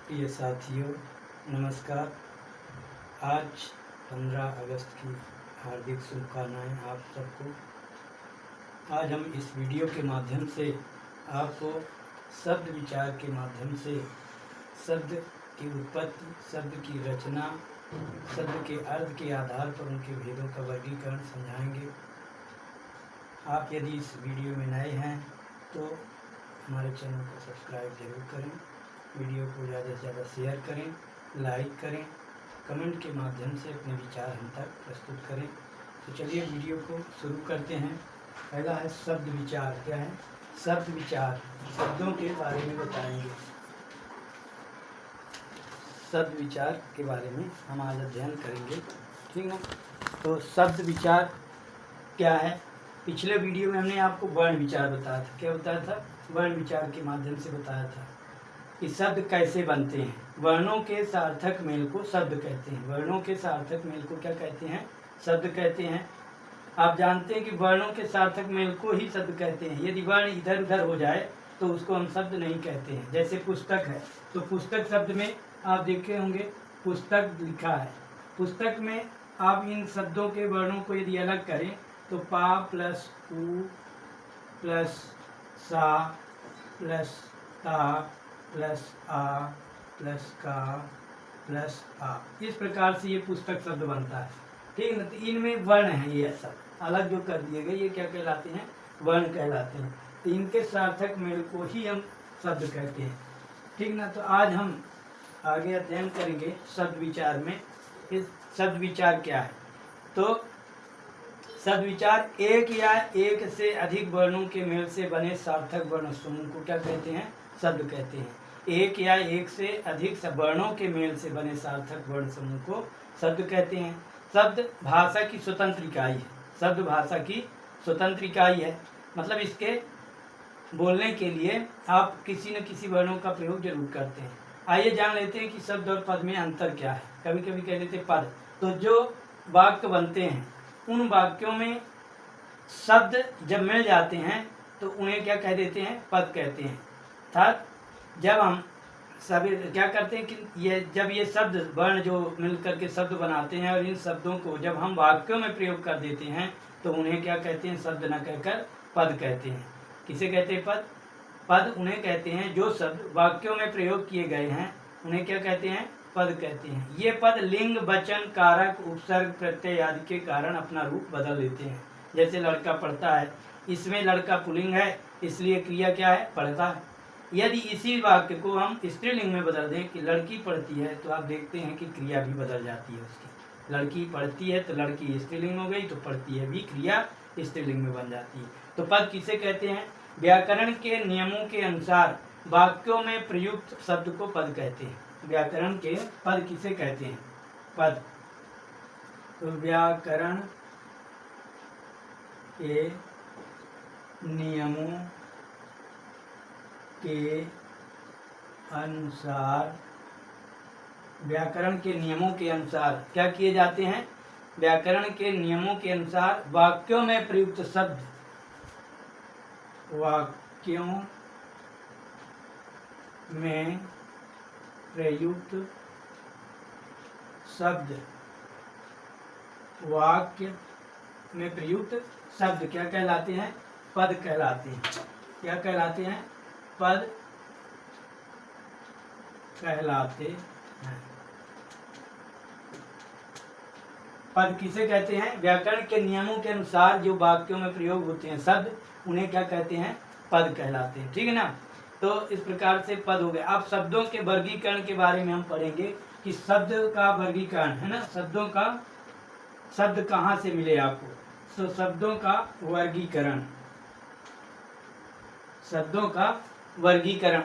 प्रिय साथियों, नमस्कार। आज 15 अगस्त की हार्दिक शुभकामनाएं आप सबको। आज हम इस वीडियो के माध्यम से आपको शब्द विचार के माध्यम से शब्द की उत्पत्ति, शब्द की रचना, शब्द के अर्थ के आधार पर उनके भेदों का वर्गीकरण समझाएंगे। आप यदि इस वीडियो में नए हैं तो हमारे चैनल को सब्सक्राइब जरूर करें, वीडियो को ज़्यादा से ज़्यादा शेयर करें, लाइक करें, कमेंट के माध्यम से अपने विचार हम तक प्रस्तुत करें। तो चलिए वीडियो को शुरू करते हैं। पहला है शब्द विचार। क्या है शब्द विचार? शब्दों के बारे में बताएंगे। शब्द विचार के बारे में हम आज अध्ययन करेंगे, ठीक है। तो शब्द विचार क्या है? पिछले वीडियो में हमने आपको वर्ण विचार बताया था। क्या बताया था? वर्ण विचार के माध्यम से बताया था कि शब्द कैसे बनते हैं। वर्णों के सार्थक मेल को शब्द कहते हैं। वर्णों के सार्थक मेल को क्या कहते हैं? शब्द कहते हैं। आप जानते हैं कि वर्णों के सार्थक मेल को ही शब्द कहते हैं। यदि वर्ण इधर उधर हो जाए तो उसको हम शब्द नहीं कहते हैं। जैसे पुस्तक है, तो पुस्तक शब्द में आप देखे होंगे पुस्तक लिखा है। पुस्तक में आप इन शब्दों के वर्णों को यदि अलग करें तो पा प्लस उ प्लस सा प्लस ता प्लस आ प्लस का प्लस आ, इस प्रकार से ये पुस्तक शब्द बनता है, ठीक है। तो इनमें वर्ण है, ये सब अलग जो कर दिए गए ये क्या कहलाते हैं? वर्ण कहलाते हैं। तो इनके सार्थक मेल को ही हम शब्द कहते हैं, ठीक ना। तो आज हम आगे अध्ययन करेंगे शब्द विचार में। इस शब्द विचार क्या है? तो शब्द विचार एक या एक से अधिक वर्णों के मेल से बने सार्थक वर्ण समूह को क्या कहते हैं? शब्द कहते हैं। एक या एक से अधिक वर्णों के मेल से बने सार्थक वर्ण समूह को शब्द कहते हैं। शब्द भाषा की स्वतंत्र इकाई है। शब्द भाषा की स्वतंत्र इकाई है, मतलब इसके बोलने के लिए आप किसी न किसी वर्णों का प्रयोग जरूर करते हैं। आइए जान लेते हैं कि शब्द और पद में अंतर क्या है। कभी कभी कह देते पद। तो जो वाक्य बनते हैं उन वाक्यों में शब्द जब मिल जाते हैं तो उन्हें क्या कह देते हैं? पद कहते हैं। अर्थात जब हम सभी क्या करते हैं कि जब ये शब्द वर्ण जो मिल करके शब्द बनाते हैं और इन शब्दों को जब हम वाक्यों में प्रयोग कर देते हैं तो उन्हें क्या कहते हैं? शब्द न कहकर पद कहते हैं। किसे कहते हैं? पद। पद उन्हें कहते हैं जो शब्द वाक्यों में प्रयोग किए गए हैं, उन्हें क्या कहते हैं? पद कहते हैं। ये पद लिंग, वचन, कारक, उपसर्ग, प्रत्यय आदि के कारण अपना रूप बदल लेते हैं। जैसे लड़का पढ़ता है, इसमें लड़का पुल्लिंग है, इसलिए क्रिया क्या है? पढ़ता है। यदि इसी वाक्य को हम स्त्रीलिंग में बदल दें कि लड़की पढ़ती है, तो आप देखते हैं कि क्रिया भी बदल जाती है उसकी। लड़की पढ़ती है तो लड़की स्त्रीलिंग हो गई, तो पढ़ती है भी क्रिया स्त्रीलिंग में बन जाती है। तो पद किसे कहते हैं? व्याकरण के नियमों के अनुसार वाक्यों में प्रयुक्त शब्द को पद कहते हैं। व्याकरण के पद किसे कहते हैं? पद। तो व्याकरण के नियमों के अनुसार, व्याकरण के नियमों के अनुसार क्या किए जाते हैं? व्याकरण के नियमों के अनुसार वाक्यों में प्रयुक्त शब्द, वाक्यों में प्रयुक्त शब्द, वाक्य में प्रयुक्त शब्द क्या कहलाते हैं? पद कहलाते हैं। क्या कहलाते हैं? पद कहलाते हैं। पद किसे कहते हैं? व्याकरण के नियमों के अनुसार जो वाक्यों में प्रयोग होते हैं शब्द, उन्हें क्या कहते हैं? पद कहलाते हैं, ठीक है ना। तो इस प्रकार से पद हो गए। अब शब्दों के वर्गीकरण के बारे में हम पढ़ेंगे कि शब्द का वर्गीकरण है ना, शब्दों का, शब्द कहाँ से मिले आपको। तो शब्दों का वर्गीकरण, शब्दों का वर्गीकरण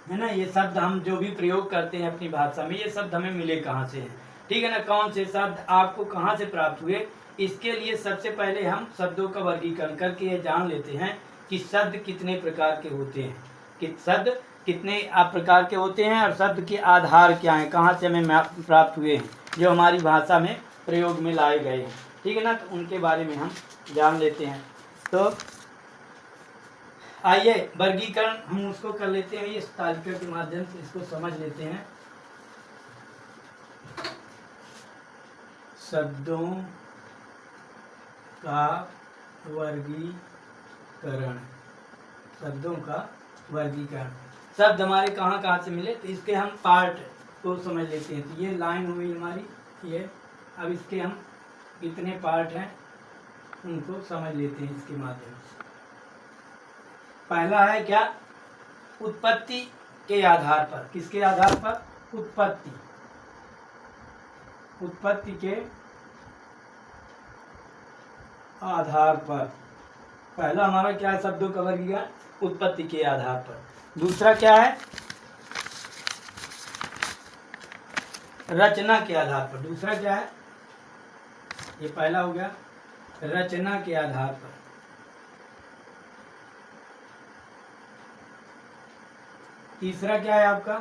है ना। ये शब्द हम जो भी प्रयोग करते हैं अपनी भाषा में, ये शब्द हमें मिले कहाँ से हैं, ठीक है ना। कौन से शब्द आपको कहाँ से प्राप्त हुए, इसके लिए सबसे पहले हम शब्दों का वर्गीकरण करके ये जान लेते हैं कि शब्द कितने प्रकार के होते हैं, कि शब्द कितने प्रकार के होते हैं और शब्द के आधार क्या हैं, कहाँ से हमें प्राप्त हुए हैं, जो हमारी भाषा में प्रयोग में लाए गए हैं, ठीक है ना। तो उनके बारे में हम जान लेते हैं। तो आइए वर्गीकरण हम उसको कर लेते हैं, इस तालिका के माध्यम से इसको समझ लेते हैं। शब्दों का वर्गीकरण, शब्दों का वर्गीकरण। शब्द हमारे कहाँ कहाँ से मिले, तो इसके हम पार्ट को समझ लेते हैं। तो ये लाइन हुई हमारी, ये अब इसके हम कितने पार्ट हैं उनको समझ लेते हैं इसके माध्यम से। पहला है क्या, उत्पत्ति के आधार पर। किसके आधार पर, उत्पत्ति, उत्पत्ति के आधार पर। पहला हमारा क्या है, शब्दों का वर्गीकरण उत्पत्ति के आधार पर। दूसरा क्या है, रचना के आधार पर। दूसरा क्या है, ये पहला हो गया रचना के आधार पर। तीसरा क्या है आपका,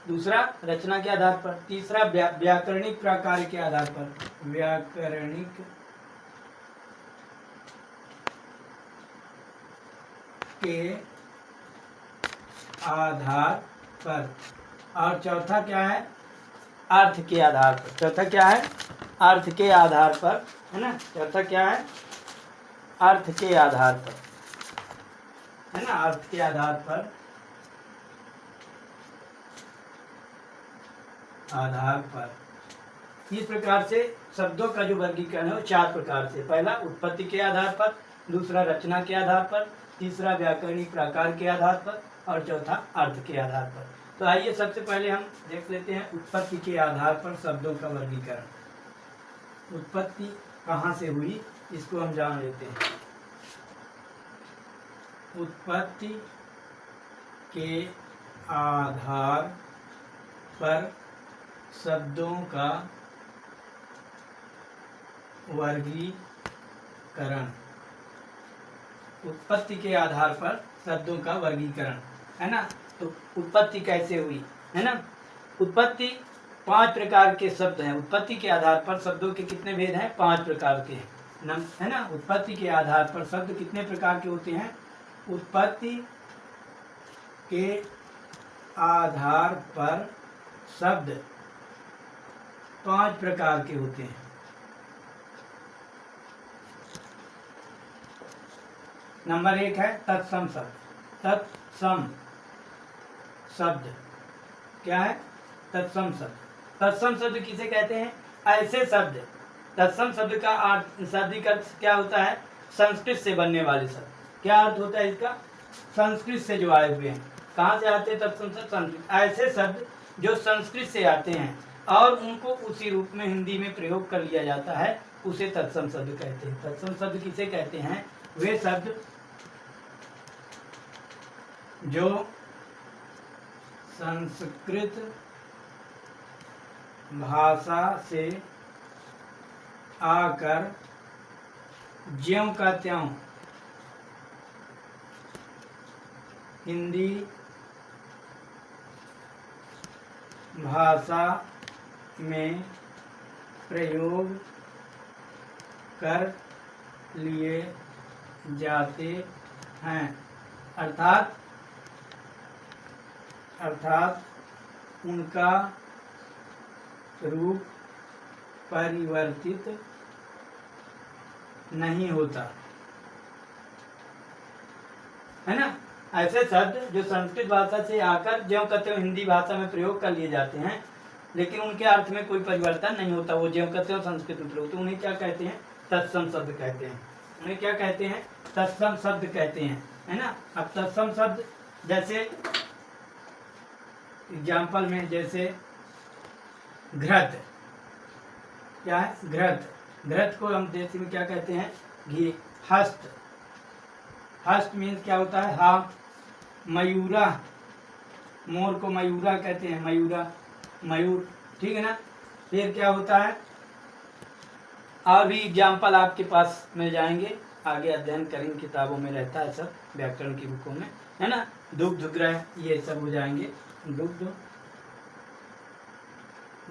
दूसरा रचना के आधार पर। तीसरा व्याकरणिक प्रकार के आधार पर, व्याकरणिक के आधार पर। और चौथा क्या है, अर्थ के आधार पर। चौथा क्या है, अर्थ के आधार पर, है ना। चौथा क्या है, अर्थ के आधार पर, है ना, अर्थ के आधार पर, आधार पर। इस प्रकार से शब्दों का जो वर्गीकरण है वो 4 प्रकार से। पहला उत्पत्ति के आधार पर, दूसरा रचना के आधार पर, तीसरा व्याकरणिक प्रकार के आधार पर, और चौथा अर्थ के आधार पर। तो आइए सबसे पहले हम देख लेते हैं उत्पत्ति के आधार पर शब्दों का वर्गीकरण। उत्पत्ति कहाँ से हुई इसको हम जान लेते हैं। उत्पत्ति के आधार पर शब्दों का वर्गीकरण। उत्पत्ति के आधार पर शब्दों का वर्गीकरण, है ना। तो उत्पत्ति कैसे हुई, है ना। उत्पत्ति 5 प्रकार के शब्द हैं। उत्पत्ति के आधार पर शब्दों के कितने भेद हैं, 5 प्रकार के हैं, है ना। उत्पत्ति के आधार पर शब्द कितने प्रकार के होते हैं, उत्पत्ति के आधार पर शब्द 5 प्रकार के होते हैं। नंबर 1 है तत्सम शब्द। तत्सम शब्द क्या है, तत्सम शब्द। तत्सम शब्द किसे कहते हैं, ऐसे शब्द। तत्सम शब्द का शाब्दिक अर्थ क्या होता है, संस्कृत से बनने वाले शब्द। क्या अर्थ होता है इसका, संस्कृत से जो आए हुए हैं। कहाँ से आते हैं तत्सम शब्द, संस्कृत। ऐसे शब्द जो संस्कृत से आते हैं और उनको उसी रूप में हिंदी में प्रयोग कर लिया जाता है, उसे तत्सम शब्द कहते हैं। तत्सम शब्द किसे कहते हैं, वे शब्द जो संस्कृत भाषा से आकर ज्यों का त्यों हिंदी भाषा में प्रयोग कर लिए जाते हैं। अर्थात उनका रूप परिवर्तित नहीं होता, है ना। ऐसे शब्द जो संस्कृत भाषा से आकर ज्यों का त्यों हिंदी भाषा में प्रयोग कर लिए जाते हैं, लेकिन उनके अर्थ में कोई परिवर्तन नहीं होता, वो ज्यों का त्यों संस्कृत में प्रयोग, तो उन्हें क्या कहते हैं, तत्सम शब्द कहते हैं। उन्हें क्या कहते हैं, तत्सम शब्द कहते हैं, है ना। अब तत्सम शब्द जैसे एग्जाम्पल में, जैसे घृत, क्या है, घृत। घृत को हम देसी में क्या कहते हैं, घी। हस्त, हस्त मीन्स क्या होता है, हाथ। मयूरा, मोर को मयूरा कहते हैं, मयूरा, मयूर, ठीक है ना। फिर क्या होता है, और भी एग्जाम्पल आपके पास मिल जाएंगे, आगे अध्ययन करेंगे, किताबों में रहता है सब, व्याकरण की बुकों में, है ना। दुग्ध ग्रह, ये सब हो जाएंगे, दुग्ध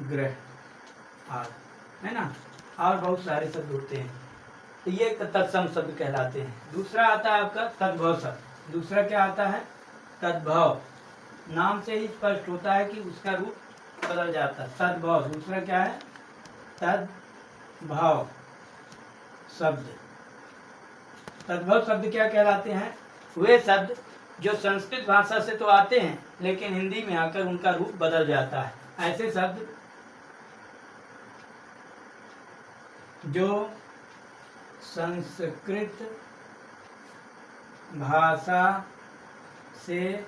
ग्रह आदि, है ना। और बहुत सारे शब्द होते हैं, तो ये तत्सम शब्द कहलाते हैं। दूसरा आता है आपका तद्भव शब्द। दूसरा क्या आता है? तद्भव। नाम से ही स्पष्ट होता है कि उसका रूप बदल जाता है। तद्भव। दूसरा क्या है? तद्भव शब्द। तद्भव शब्द क्या कहलाते हैं? वे शब्द जो संस्कृत भाषा से तो आते हैं लेकिन हिंदी में आकर उनका रूप बदल जाता है। ऐसे शब्द जो संस्कृत भाषा से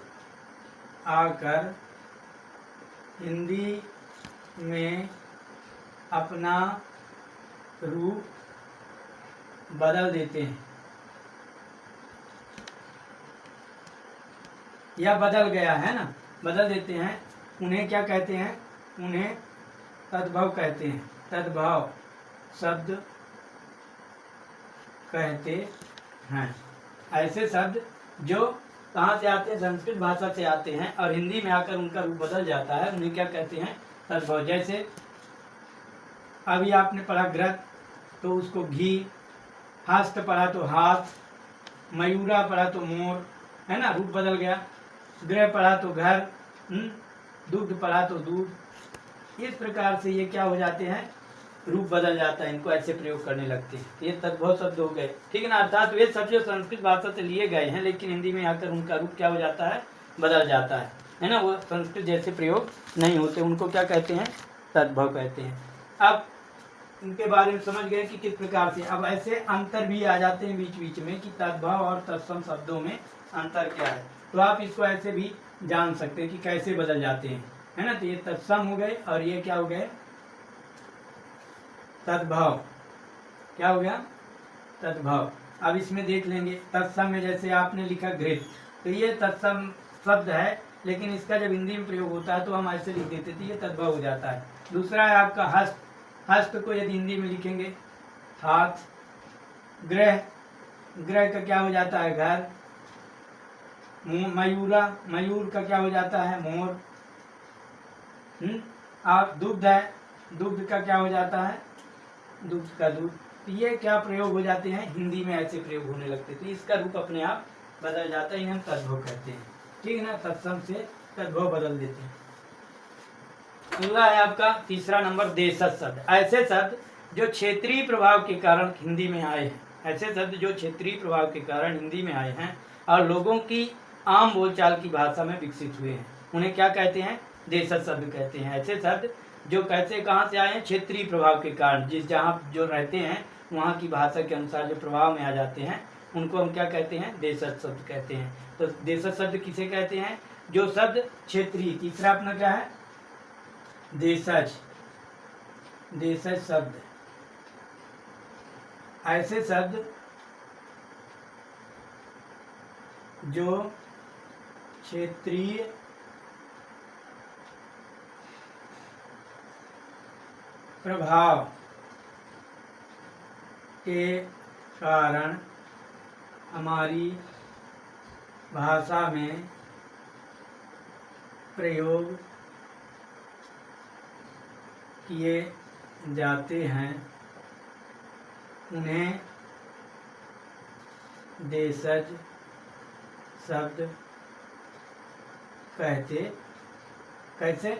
आकर हिंदी में अपना रूप बदल देते हैं या बदल गया है ना, बदल देते हैं, उन्हें क्या कहते हैं? उन्हें तद्भव कहते हैं। तद्भव शब्द कहते हैं। ऐसे शब्द जो कहाँ से आते हैं? संस्कृत भाषा से आते हैं और हिंदी में आकर उनका रूप बदल जाता है, उन्हें क्या कहते हैं? तद्भव। जैसे अभी आपने पढ़ा घृत, तो उसको घी, हस्त पढ़ा तो हाथ, मयूरा पढ़ा तो मोर, है ना, रूप बदल गया। गृह पढ़ा तो घर, दुग्ध पढ़ा तो दूध। इस प्रकार से ये क्या हो जाते हैं? रूप बदल जाता है, इनको ऐसे प्रयोग करने लगते हैं। ये तद्भव शब्द हो गए, ठीक है ना। अर्थात वे शब्द जो संस्कृत भाषा से लिए गए हैं लेकिन हिंदी में आकर उनका रूप क्या हो जाता है? बदल जाता है ना। वो संस्कृत जैसे प्रयोग नहीं होते, उनको क्या कहते हैं? तद्भव कहते हैं। अब इनके बारे में समझ गए कि किस प्रकार से। अब ऐसे अंतर भी आ जाते हैं बीच बीच में कि तद्भव और तत्सम शब्दों में अंतर क्या है, तो आप इसको ऐसे भी जान सकते हैं कि कैसे बदल जाते हैं, है ना। तो ये तत्सम हो गए और ये क्या हो गए? तद्भव। क्या हो गया? तद्भव। अब इसमें देख लेंगे तत्सम में, जैसे आपने लिखा घृत, तो ये तत्सम शब्द है लेकिन इसका जब हिंदी में प्रयोग होता है तो हम ऐसे लिख देते थे, ये तद्भव हो जाता है। दूसरा है आपका हस्त। हस्त को यदि हिंदी में लिखेंगे हाथ। ग्रह, ग्रह का क्या हो जाता है? घर। मयूरा, मयूर का क्या हो जाता है? मोर। आप दुग्ध है, दुग्ध का क्या हो जाता है? दुग्ध का दूध। तो ये क्या प्रयोग हो जाते हैं? हिंदी में ऐसे प्रयोग होने लगते थे, इसका रूप अपने आप बदल जाता है, इन्हें हम तद्भव कहते हैं, ठीक है ना। तत्सम से तद्भव बदल देते हैं। अगला है आपका तीसरा नंबर देशज शब्द। ऐसे शब्द जो क्षेत्रीय प्रभाव के कारण हिंदी में आए हैं। ऐसे शब्द जो क्षेत्रीय प्रभाव के कारण हिंदी में आए हैं और लोगों की आम बोलचाल की भाषा में विकसित हुए हैं, उन्हें क्या कहते हैं? देशज शब्द कहते हैं। ऐसे शब्द जो कैसे कहाँ से आए हैं? क्षेत्रीय प्रभाव के कारण, जिस जहाँ जो रहते हैं वहाँ की भाषा के अनुसार जो प्रभाव में आ जाते हैं उनको हम क्या कहते हैं? देशज शब्द कहते हैं। तो देशज शब्द किसे कहते हैं? जो शब्द क्षेत्रीय। तीसरा अपना क्या है? देशज। देशज शब्द। ऐसे शब्द जो क्षेत्रीय प्रभाव के कारण हमारी भाषा में प्रयोग किए जाते हैं, उन्हें देशज शब्द कहते। कैसे?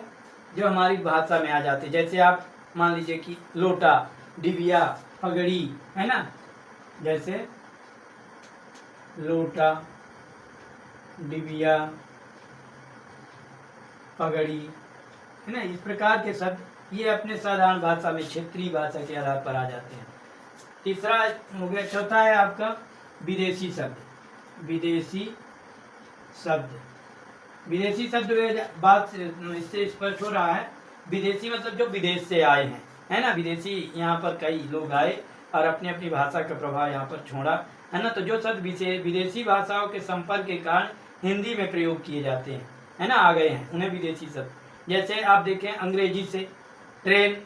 जो हमारी भाषा में आ जाते। जैसे आप मान लीजिए कि लोटा, डिबिया, पगड़ी, है ना, जैसे लोटा, डिबिया, पगड़ी, है ना, इस प्रकार के शब्द ये अपने साधारण भाषा में क्षेत्रीय भाषा के आधार पर आ जाते हैं। तीसरा हो गया। चौथा है आपका विदेशी शब्द। विदेशी शब्द। विदेशी शब्द बात इससे स्पष्ट हो रहा है, विदेशी मतलब जो विदेश से आए हैं, है ना। विदेशी यहाँ पर कई लोग आए और अपनी अपनी भाषा का प्रभाव यहाँ पर छोड़ा, है ना। तो जो शब्द विदेशी भाषाओं के संपर्क के कारण हिंदी में प्रयोग किए जाते हैं, है ना, आ गए हैं, उन्हें विदेशी शब्द। जैसे आप देखें अंग्रेजी से ट्रेन,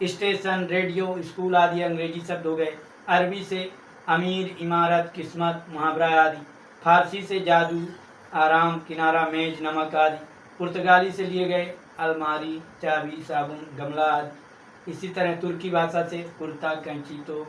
स्टेशन, रेडियो, स्कूल आदि अंग्रेजी शब्द हो गए। अरबी से अमीर, इमारत, किस्मत, मुहावरा आदि। फारसी से जादू, आराम, किनारा, मेज, नमक आदि। पुर्तगाली से लिए गए अलमारी, चाबी, साबुन, गमला आदि। इसी तरह तुर्की भाषा से कुर्ता, कैंची, तो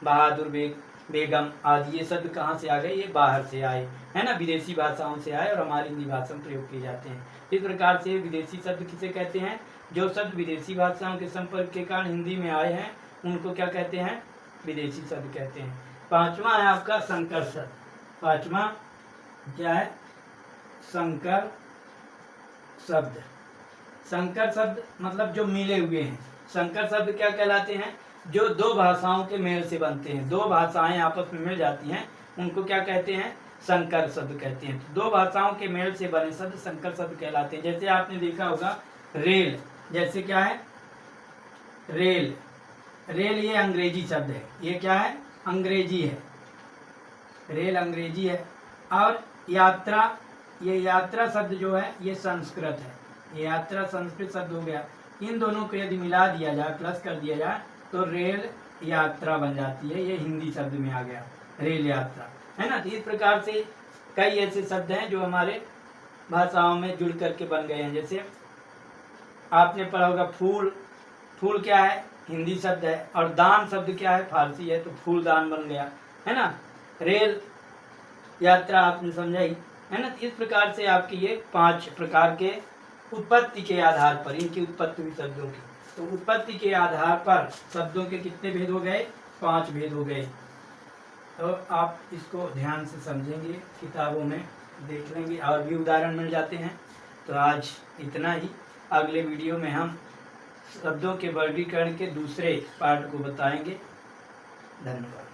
बहादुर, बेग, बेगम आदि ये शब्द कहाँ से आ गए, ये बाहर से आए, है ना, विदेशी भाषाओं से आए और हमारी हिंदी भाषा में प्रयोग किए जाते हैं। इस प्रकार से विदेशी शब्द किसे कहते हैं, जो शब्द विदेशी भाषाओं के संपर्क के कारण हिंदी में आए हैं उनको क्या कहते हैं, विदेशी शब्द कहते हैं। पांचवा है आपका संकर शब्द। पांचवा क्या है, संकर शब्द। संकर शब्द मतलब जो मिले हुए हैं। संकर शब्द क्या कहलाते हैं, जो दो भाषाओं के मेल से बनते हैं, दो भाषाएं आपस में मिल जाती हैं उनको क्या कहते हैं, संकर शब्द कहते हैं। तो दो भाषाओं के मेल से बने शब्द संकर शब्द कहलाते हैं। जैसे आपने देखा होगा रेल, जैसे क्या है, रेल, रेल ये अंग्रेजी शब्द है, ये क्या है, अंग्रेजी है, रेल अंग्रेजी है। और यात्रा, ये यात्रा शब्द जो है ये संस्कृत है, ये यात्रा संस्कृत शब्द हो गया। इन दोनों को यदि मिला दिया जाए, प्लस कर दिया जाए तो रेल यात्रा बन जाती है, ये हिंदी शब्द में आ गया, रेल यात्रा, है ना। तो इस प्रकार से कई ऐसे शब्द हैं जो हमारे भाषाओं में जुड़ करके बन गए हैं। जैसे आपने पढ़ा होगा फूल, फूल क्या है, हिंदी शब्द है, और दान शब्द क्या है, फारसी है, तो फूलदान बन गया, है ना। रेल यात्रा आपने समझाई, है ना। इस प्रकार से आपके ये 5 प्रकार के उत्पत्ति के आधार पर, इनकी उत्पत्ति हुई शब्दों की, तो उत्पत्ति के आधार पर शब्दों के कितने भेद हो गए, 5 भेद हो गए। तो आप इसको ध्यान से समझेंगे, किताबों में देख लेंगे और भी उदाहरण मिल जाते हैं। तो आज इतना ही, अगले वीडियो में हम शब्दों के वर्गीकरण के दूसरे पार्ट को बताएंगे। धन्यवाद।